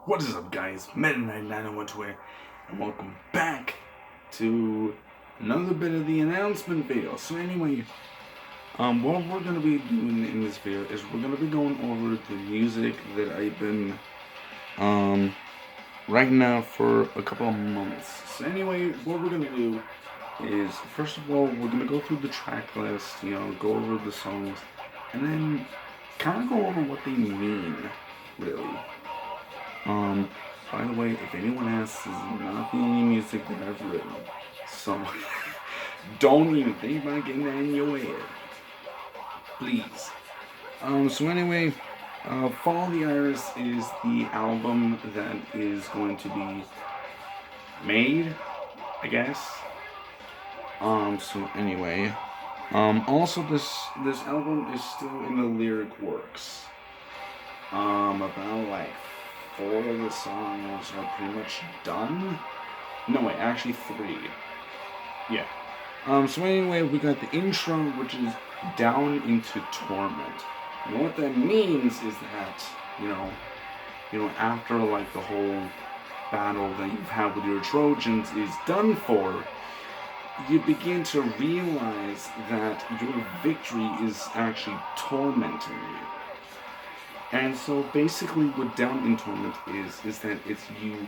What is up, guys? Meta Knight 901 here, and welcome back to another bit of the announcement video. So anyway, what we're gonna be doing in this video is we're gonna be going over the music that I've been writing now for a couple of months. So anyway, what we're gonna do is first of all we're gonna go through the track list, go over the songs, and then kind of go over what they mean, really. By the way, if anyone asks, this is not the only music that I've written. So, don't even think about getting that in your head. Please. So anyway, Follow the Iris is the album that is going to be made, I guess. So anyway, also this album is still in the lyric works. About like 4 of the songs are pretty much done. No, wait, actually 3. Yeah. So anyway, we got the intro, which is Down into Torment. And what that means is that, after like the whole battle that you've had with your Trojans is done for, you begin to realize that your victory is actually tormenting you. And so basically what Down in Torment is that it's you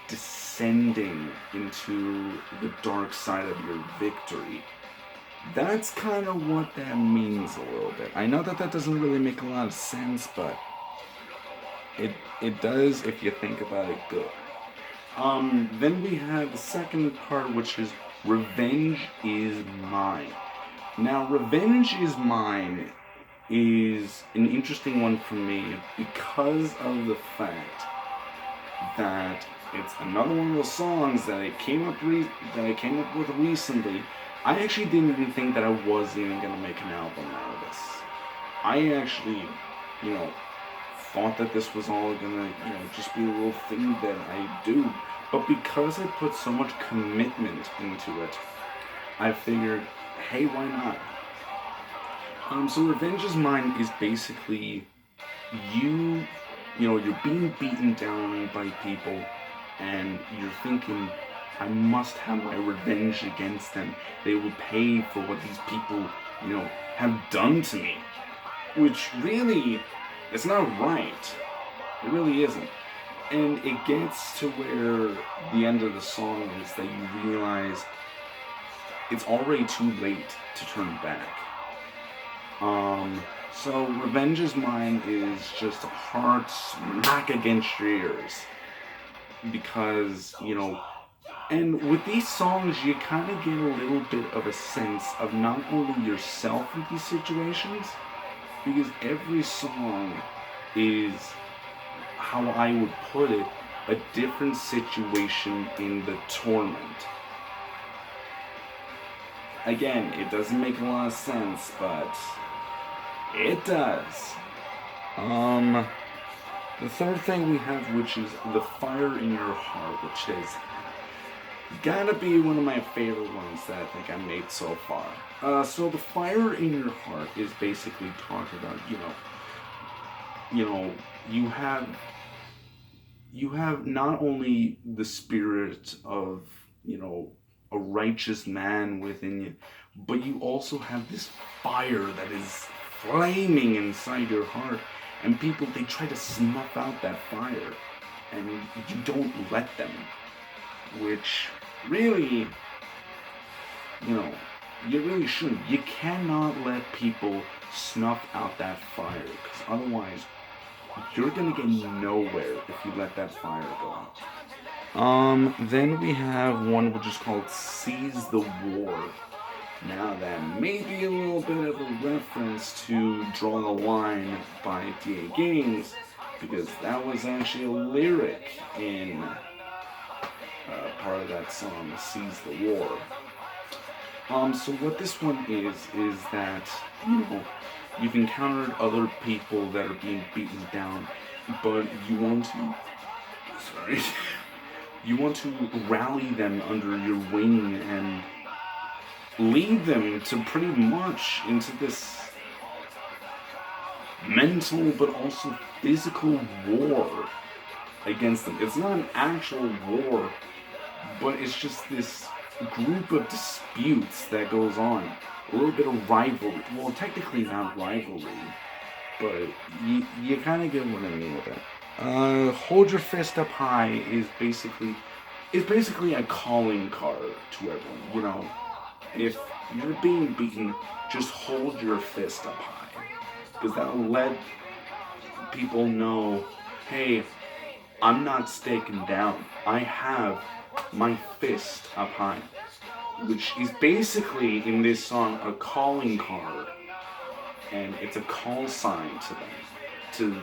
descending into the dark side of your victory. That's kind of what that means a little bit. I know that doesn't really make a lot of sense, but it does if you think about it good. Then we have the second part, which is Revenge is Mine. Now, Revenge is Mine is an interesting one for me because of the fact that it's another one of those songs that I came up with recently. I actually didn't even think that I was even gonna make an album out of this. I actually, thought that this was all gonna, just be a little thing that I do. But because I put so much commitment into it, I figured, hey, why not? So Revenge is Mine is basically you're being beaten down by people, and you're thinking, I must have my revenge against them. They will pay for what these people, have done to me. Which really, it's not right. It really isn't. And it gets to where the end of the song is that you realize it's already too late to turn back. So Revenge is Mine is just a hard smack against your ears. Because, and with these songs, you kind of get a little bit of a sense of not only yourself in these situations, because every song is, how I would put it, a different situation in the torment. Again, it doesn't make a lot of sense, but it does. The third thing we have, which is The Fire in Your Heart, which is gotta be one of my favorite ones that I think I made so far. So The Fire in Your Heart is basically talking about, you have not only the spirit of, a righteous man within you, but you also have this fire that is flaming inside your heart, and people, they try to snuff out that fire, and you don't let them, which really, you really shouldn't. You cannot let people snuff out that fire, because otherwise you're gonna get nowhere if you let that fire go out. Then we have one which is called Seize the War. Now that may be a little bit of a reference to Draw the Line by DA Games, because that was actually a lyric in part of that song, Seize the War. So what this one is that, you've encountered other people that are being beaten down, but you want to rally them under your wing and lead them to pretty much into this mental but also physical war against them. It's not an actual war, but it's just this group of disputes that goes on. A little bit of rivalry. Well, technically not rivalry, but you kind of get what I mean with it. Hold your fist up high is basically a calling card to everyone. You know, if you're being beaten, just hold your fist up high, because that'll let people know, hey, I'm not staking down. I have my fist up high, which is basically in this song a calling card, and it's a call sign to them, to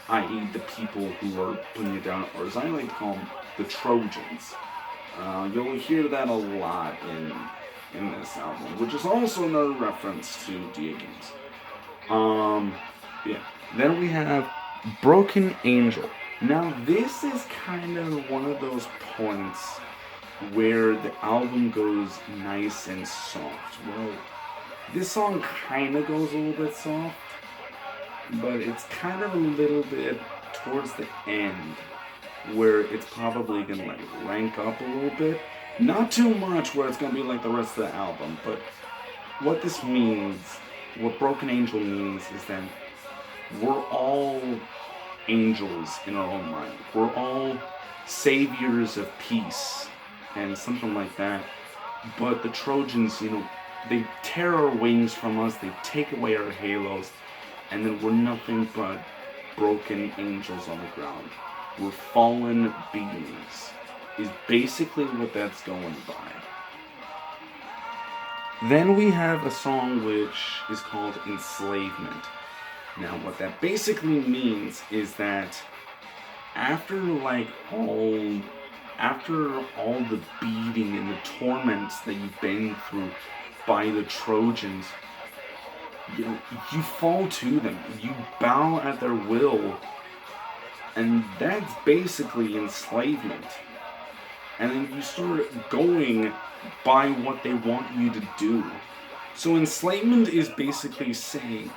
i.e. the people who are putting it down, or as I like to call them, the Trojans. You'll hear that a lot in this album, which is also another reference to Diogenes. Yeah. Then we have Broken Angel. Now this is kind of one of those points where the album goes nice and soft. Well, this song kind of goes a little bit soft, but it's kind of a little bit towards the end where it's probably gonna like rank up a little bit. Not too much where it's gonna be like the rest of the album, but what this means, what Broken Angel means, is that we're all angels in our own mind. We're all saviors of peace and something like that. But the Trojans, you know, they tear our wings from us, they take away our halos, and then we're nothing but broken angels on the ground. We're fallen beings, is basically what that's going by. Then we have a song which is called Enslavement. Now what that basically means is that after all the beating and the torments that you've been through by the Trojans, you fall to them, you bow at their will, and that's basically enslavement. And then you start going by what they want you to do. So enslavement is basically saying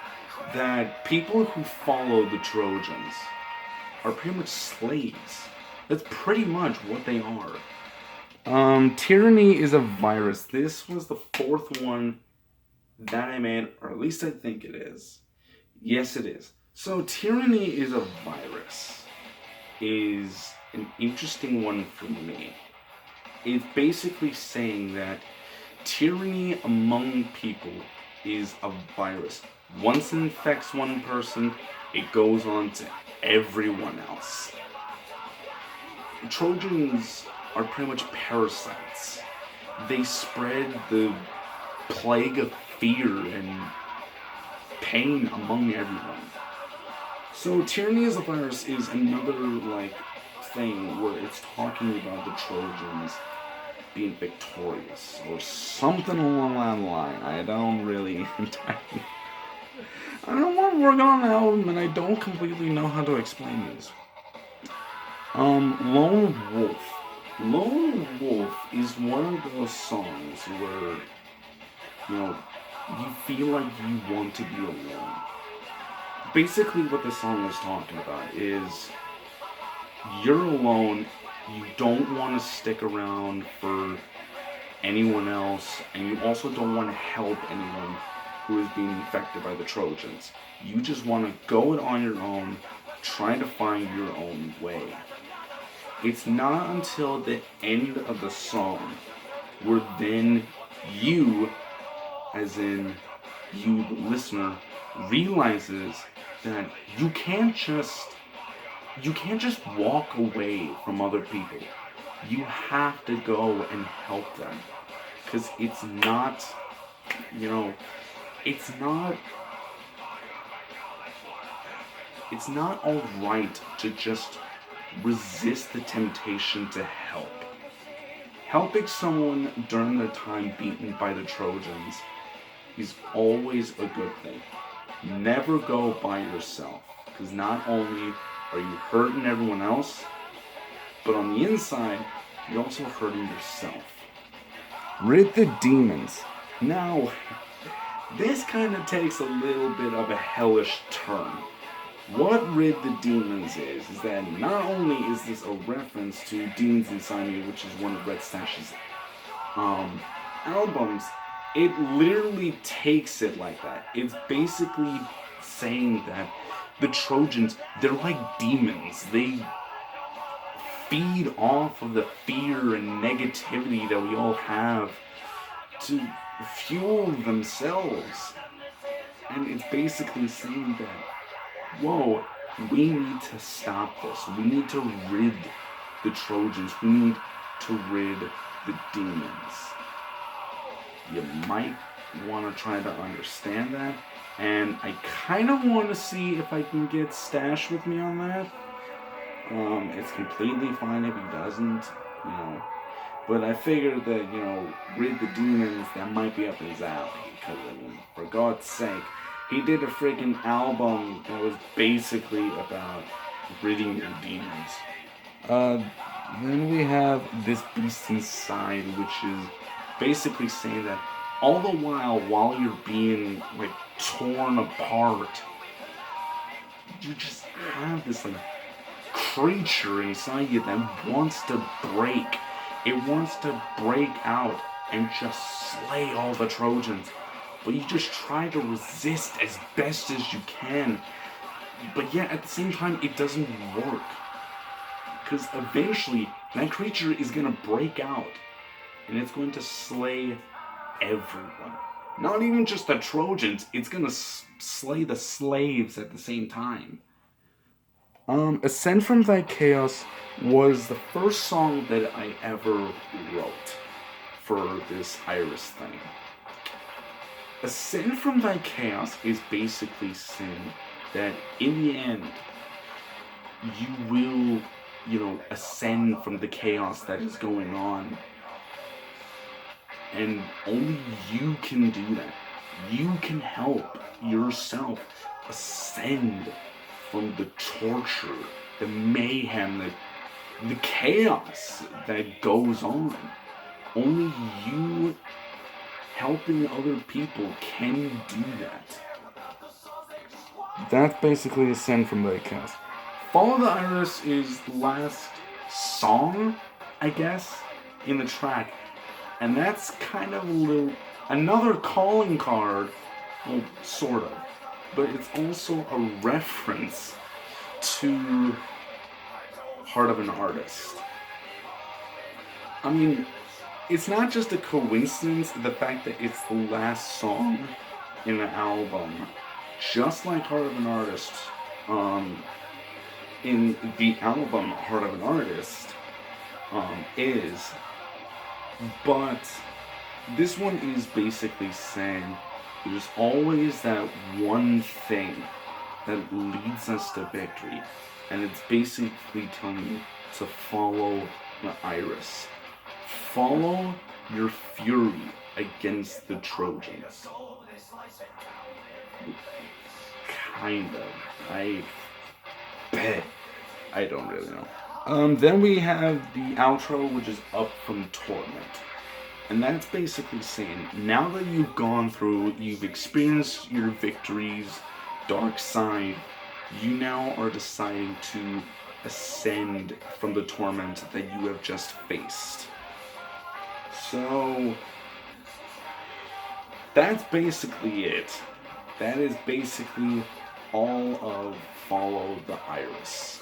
that people who follow the Trojans are pretty much slaves. That's pretty much what they are. Tyranny is a virus. This was the fourth one that I made, or at least I think it is. Yes, it is. So tyranny is a virus is an interesting one for me. It's basically saying that tyranny among people is a virus. Once it infects one person, it goes on to everyone else. Trojans are pretty much parasites. They spread the plague of fear and pain among everyone. So tyranny as a virus is another thing where it's talking about the Trojans being victorious or something along that line. I don't really I don't want to work on an album and I don't completely know how to explain these. Lone Wolf. Lone Wolf is one of those songs where, you feel like you want to be alone. Basically what the song is talking about is you're alone, you don't want to stick around for anyone else, and you also don't want to help anyone who is being infected by the Trojans. You just want to go it on your own, try to find your own way. It's not until the end of the song where then you, as in you, the listener, realizes that you can't just walk away from other people. You have to go and help them. Because it's not all right to just resist the temptation to help. Helping someone during their time beaten by the Trojans is always a good thing. Never go by yourself, because not only are you hurting everyone else, but on the inside, you're also hurting yourself. Rid the Demons. Now, this kind of takes a little bit of a hellish turn. What Rid the Demons is that not only is this a reference to Demons Inside Me, which is one of Red Stash's albums, it literally takes it like that. It's basically saying that the Trojans, they're like demons. They feed off of the fear and negativity that we all have to fuel themselves. And it's basically saying that, whoa, we need to stop this. We need to rid the Trojans. We need to rid the demons. You might want to try to understand that. And I kind of want to see if I can get Stash with me on that. It's completely fine if he doesn't, you know. But I figured that, you know, Rid the Demons, that might be up his alley. Because, I mean, for God's sake, he did a freaking album that was basically about ridding your demons. Then we have This Beast Inside, which is basically saying that all the while you're being, like, torn apart, you just have this, like, creature inside you that wants to break. It wants to break out and just slay all the Trojans. But you just try to resist as best as you can. But yet, at the same time, it doesn't work. Because eventually, that creature is going to break out. And it's going to slay everyone. Not even just the Trojans, it's going to slay the slaves at the same time. Ascend from Thy Chaos was the first song that I ever wrote for this Iris thing. Ascend from Thy Chaos is basically saying that in the end, you will, you know, ascend from the chaos that is going on. And only you can do that. You can help yourself ascend from the torture, the mayhem, the chaos that goes on. Only you helping other people can do that. That's basically Ascend from Thy Chaos. Follow the Iris is the last song, I guess, in the track. And that's kind of another calling card, well, sort of. But it's also a reference to Heart of an Artist. I mean, it's not just a coincidence, the fact that it's the last song in the album. Just like Heart of an Artist, in the album Heart of an Artist, is. But this one is basically saying there's always that one thing that leads us to victory. And it's basically telling you to follow the Iris. Follow your fury against the Trojans. Kind of. I bet. I don't really know. Then we have the outro, which is Up from Torment. And that's basically saying, now that you've gone through, you've experienced your victories, dark side, you now are deciding to ascend from the torment that you have just faced. So, that's basically it. That is basically all of Follow the Iris.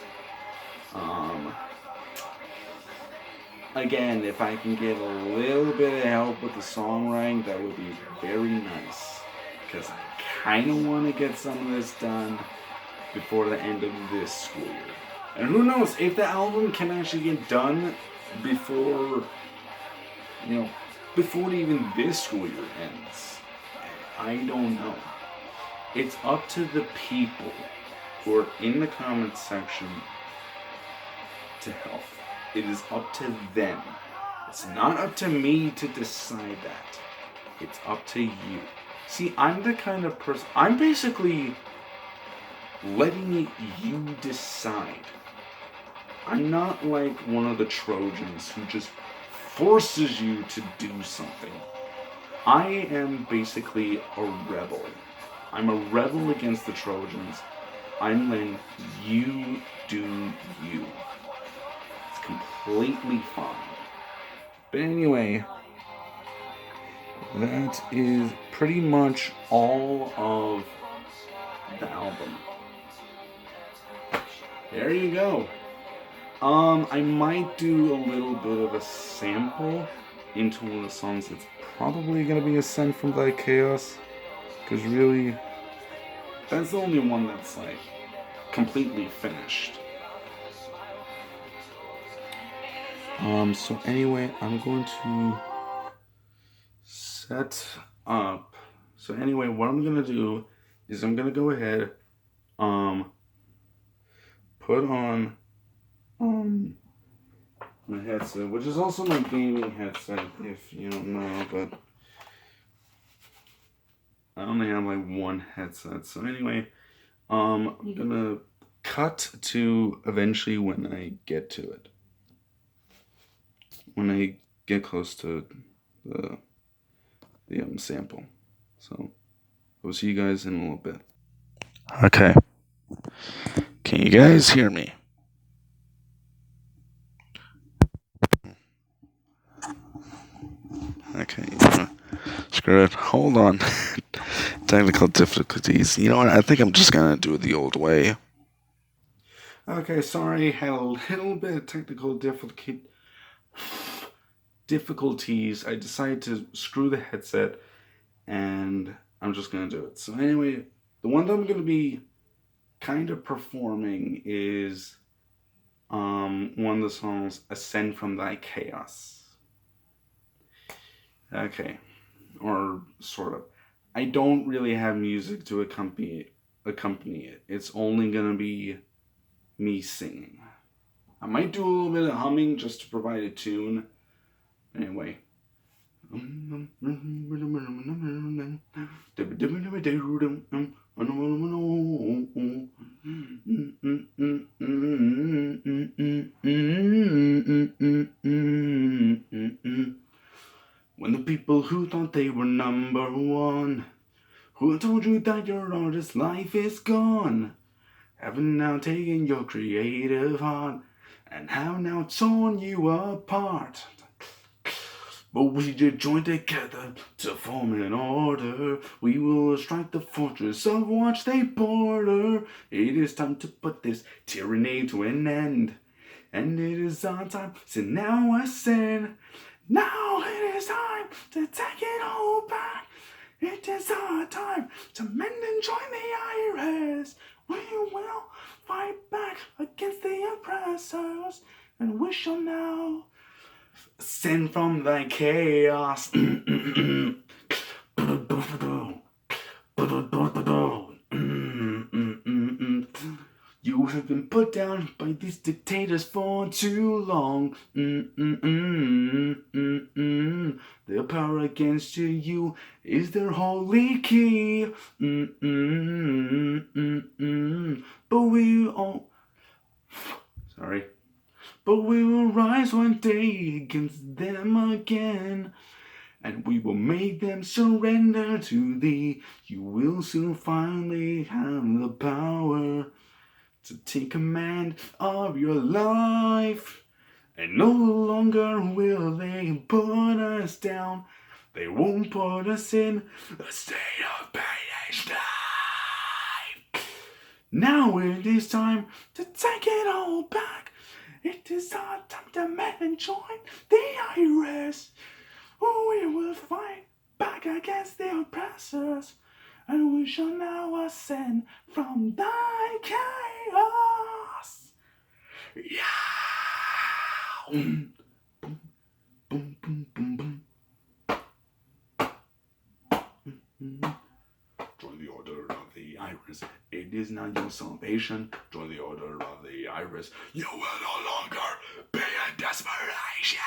Again, if I can get a little bit of help with the songwriting, that would be very nice. Because I kind of want to get some of this done before the end of this school year. And who knows, if the album can actually get done before, before even this school year ends. I don't know. It's up to the people who are in the comments section to help. It is up to them. It's not up to me to decide that. It's up to you. See, I'm the kind of person, I'm basically letting you decide. I'm not like one of the Trojans who just forces you to do something. I am basically a rebel. I'm a rebel against the Trojans. I'm letting you do you. It's completely fine. But anyway, that is pretty much all of the album. There you go. I might do a little bit of a sample into one of the songs. It's probably gonna be Ascend from Thy Chaos, because really, that's the only one that's like completely finished. So anyway, I'm going to set up. So anyway, what I'm gonna do is I'm gonna go ahead, put on my headset, which is also my gaming headset, if you don't know, but I only have like one headset. So anyway, I'm gonna cut to eventually when I get to it. When I get close to the sample. So I'll see you guys in a little bit. Okay. Can you guys hear me? Okay. Screw it. Hold on. Technical difficulties. You know what? I think I'm just gonna do it the old way. Okay, sorry. Had a little bit of technical difficulties. I decided to screw the headset, and I'm just gonna do it. So anyway, the one that I'm gonna be kind of performing is one of the songs, Ascend from Thy Chaos. Okay, or sort of. I don't really have music to accompany it. It's only gonna be me singing. I might do a little bit of humming just to provide a tune. Anyway. When the people who thought they were number one, who told you that your artist life is gone, have now taken your creative heart and have now torn you apart. But we did join together to form an order. We will strike the fortress of Watch Day Border. It is time to put this tyranny to an end. And it is our time, so now ascend. Now it is time to take it all back. It is our time to mend and join the Iris. We will fight back against the oppressors, and we shall now ascend from thy chaos. You have been put down by these dictators for too long. Their power against you is their holy key. But we all... Sorry. But we will rise one day against them again, and we will make them surrender to thee. You will soon finally have the power to take command of your life, and no longer will they put us down. They won't put us in a state of creation. Now it is time to take it all back. It is our time to mend and join the Iris. We will fight back against the oppressors, and we shall now ascend from thy chaos. Yeah. Boom, boom, boom, boom, boom. Join the order of the Iris. It is now your salvation. Join the order of the Iris. You will no longer be in desperation.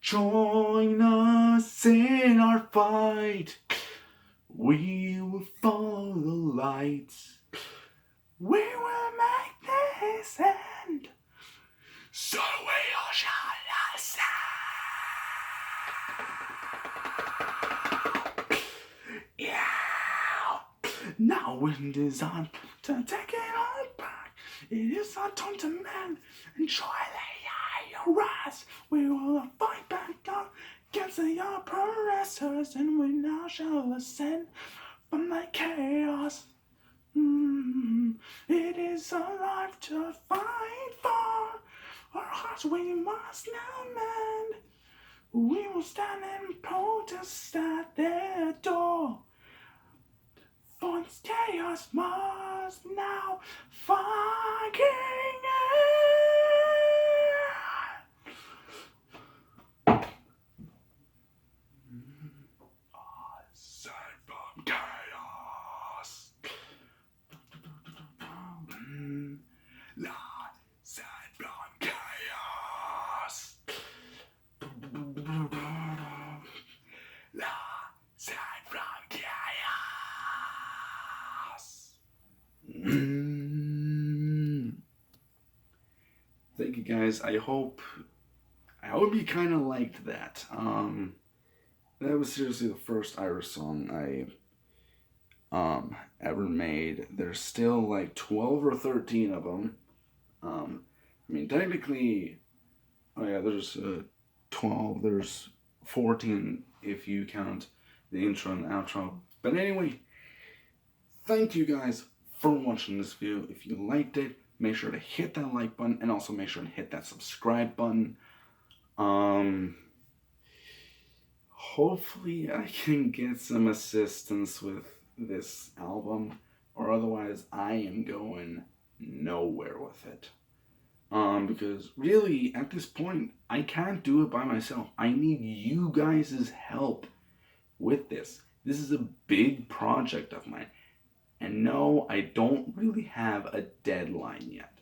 Join us in our fight. We will follow the lights. We will make this end. So we all shall ascend. Now it is on to take it all back. It is our time to mend and try the rise. We will fight back against the oppressors, and we now shall ascend from the chaos. It is our life to fight for. Our hearts we must now mend. We will stand and protest at their door. For this chaos must now fucking end. Aside from chaos. Aside from chaos. Aside from chaos. Thank you guys. I hope you kind of liked that. That was seriously the first Irish song I ever made. There's still like 12 or 13 of them. I mean, technically, oh yeah, there's 12. There's 14 if you count the intro and the outro. But anyway, thank you guys for watching this video. If you liked it, make sure to hit that like button and also make sure to hit that subscribe button. Hopefully I can get some assistance with this album, or otherwise I am going nowhere with it. Because really at this point I can't do it by myself. I need you guys' help with this. This is a big project of mine. And no, I don't really have a deadline yet.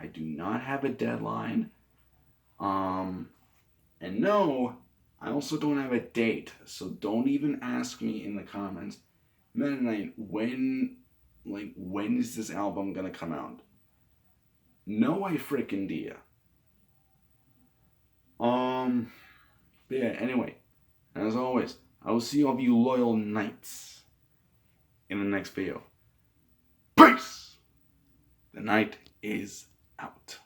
I do not have a deadline. And no, I also don't have a date. So don't even ask me in the comments, Mennonite, when is this album gonna come out? No, I frickin' idea. But yeah, anyway, as always, I will see all of you loyal knights in the next video. Peace! The night is out.